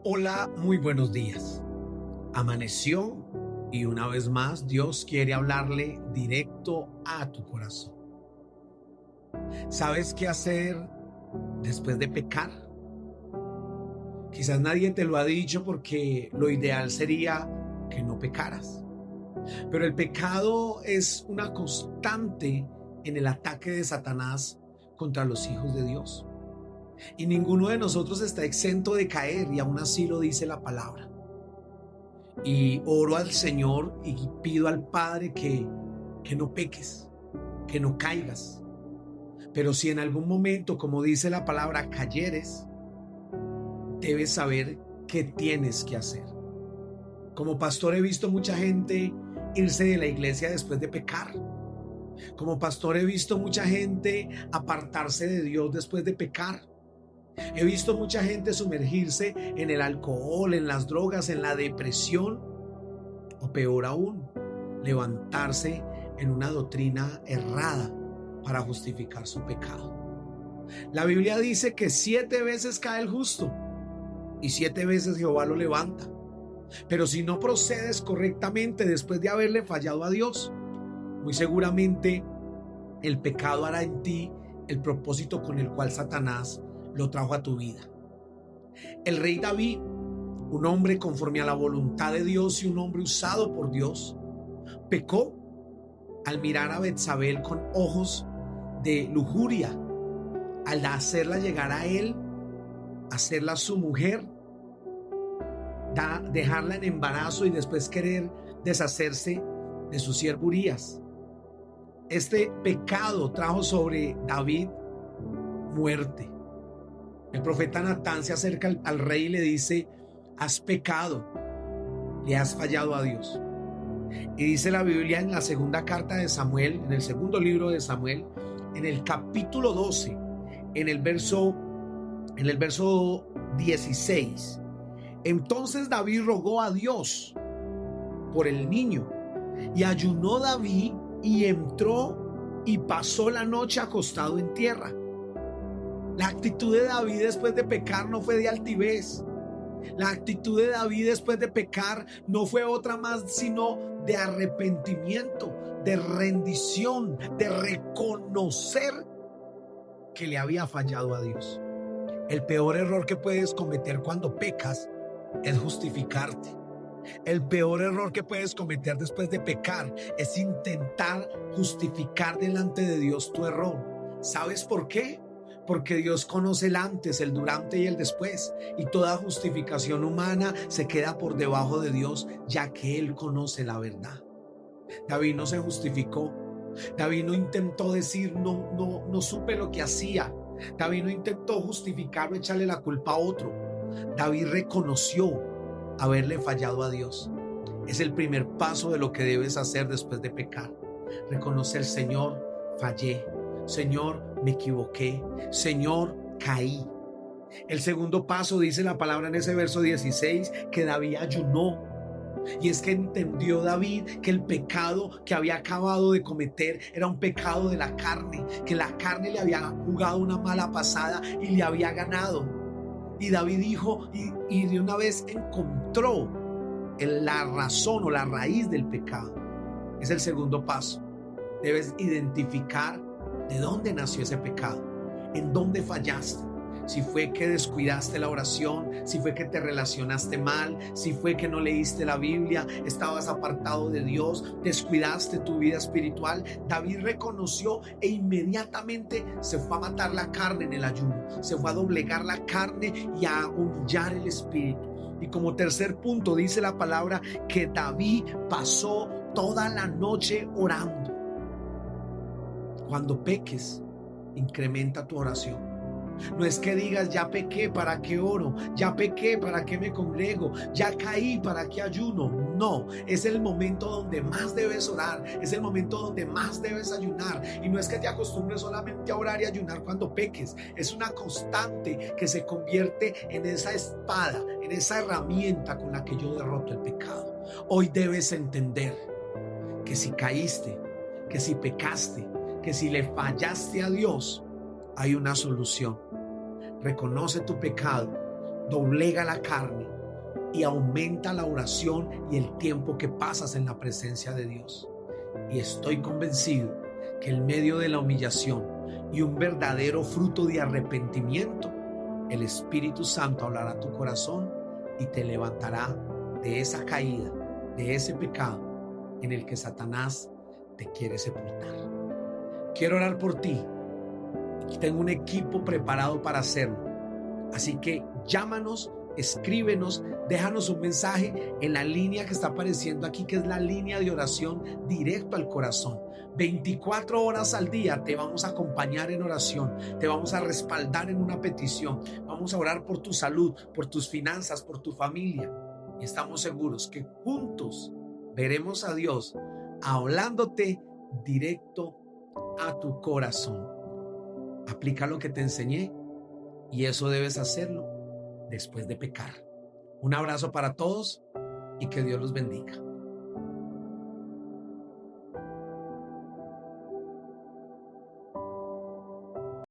Hola, muy buenos días. Amaneció y una vez más Dios quiere hablarle directo a tu corazón. ¿Sabes qué hacer después de pecar? Quizás nadie te lo ha dicho porque lo ideal sería que no pecaras. Pero el pecado es una constante en el ataque de Satanás contra los hijos de Dios. Y ninguno de nosotros está exento de caer, y aún así lo dice la palabra. Y oro al Señor y pido al Padre que no peques, que no caigas. Pero si en algún momento, como dice la palabra, cayeres, debes saber qué tienes que hacer. Como pastor he visto mucha gente irse de la iglesia después de pecar. Como pastor he visto mucha gente apartarse de Dios después de pecar. He visto mucha gente sumergirse en el alcohol, en las drogas, en la depresión, o peor aún, levantarse en una doctrina errada para justificar su pecado. La Biblia dice que 7 veces cae el justo y 7 veces Jehová lo levanta. Pero si no procedes correctamente después de haberle fallado a Dios, muy seguramente el pecado hará en ti el propósito con el cual Satanás lo trajo a tu vida. El rey David, un hombre conforme a la voluntad de Dios y un hombre usado por Dios, pecó al mirar a Betsabé con ojos de lujuria, al hacerla llegar a él, hacerla su mujer, dejarla en embarazo y después querer deshacerse de su siervo Urías. Este pecado trajo sobre David muerte. El profeta Natán se acerca al rey y le dice: has pecado, le has fallado a Dios. Y dice la Biblia en la segunda carta de Samuel, en el segundo libro de Samuel, en el capítulo 12, en el verso 16. Entonces David rogó a Dios por el niño, y ayunó David y entró y pasó la noche acostado en tierra. La actitud de David después de pecar no fue de altivez. La actitud de David después de pecar no fue otra más sino de arrepentimiento, de rendición, de reconocer que le había fallado a Dios. El peor error que puedes cometer cuando pecas es justificarte. El peor error que puedes cometer después de pecar es intentar justificar delante de Dios tu error. ¿Sabes por qué? Porque Dios conoce el antes, el durante y el después, y toda justificación humana se queda por debajo de Dios, ya que Él conoce la verdad. David no se justificó. David no intentó decir no supe lo que hacía. David no intentó justificar o echarle la culpa a otro. David reconoció haberle fallado a Dios. Es el primer paso de lo que debes hacer después de pecar. Reconocer: Señor, fallé. Señor, me equivoqué. Señor, caí. El segundo paso, dice la palabra en ese verso 16, que David ayunó. Y es que entendió David que el pecado que había acabado de cometer era un pecado de la carne, que la carne le había jugado una mala pasada y le había ganado. Y David dijo, y de una vez encontró la razón o la raíz del pecado. Es el segundo paso. Debes identificar de dónde nació ese pecado, en dónde fallaste. Si fue que descuidaste la oración, si fue que te relacionaste mal, si fue que no leíste la Biblia, estabas apartado de Dios, descuidaste tu vida espiritual. David reconoció e inmediatamente se fue a matar la carne en el ayuno, se fue a doblegar la carne y a humillar el espíritu. Y como tercer punto dice la palabra que David pasó toda la noche orando. Cuando peques, incrementa tu oración. No es que digas: ya pequé, ¿para qué oro? Ya pequé, ¿para qué me congrego? Ya caí, ¿para qué ayuno? No, es el momento donde más debes orar, es el momento donde más debes ayunar. Y no es que te acostumbres solamente a orar y ayunar cuando peques, es una constante que se convierte en esa espada, en esa herramienta con la que yo derroto el pecado. Hoy debes entender que si caíste, que si pecaste, que si le fallaste a Dios, hay una solución. Reconoce tu pecado, doblega la carne y aumenta la oración y el tiempo que pasas en la presencia de Dios. Y estoy convencido que en medio de la humillación y un verdadero fruto de arrepentimiento, el Espíritu Santo hablará a tu corazón y te levantará de esa caída, de ese pecado en el que Satanás te quiere sepultar. Quiero orar por ti y tengo un equipo preparado para hacerlo. Así que llámanos, escríbenos, déjanos un mensaje en la línea que está apareciendo aquí, que es la línea de oración directo al corazón. 24 horas al día te vamos a acompañar en oración, te vamos a respaldar en una petición, vamos a orar por tu salud, por tus finanzas, por tu familia. Y estamos seguros que juntos veremos a Dios hablándote directo a tu corazón. Aplica lo que te enseñé y eso debes hacerlo después de pecar. Un abrazo para todos y que Dios los bendiga.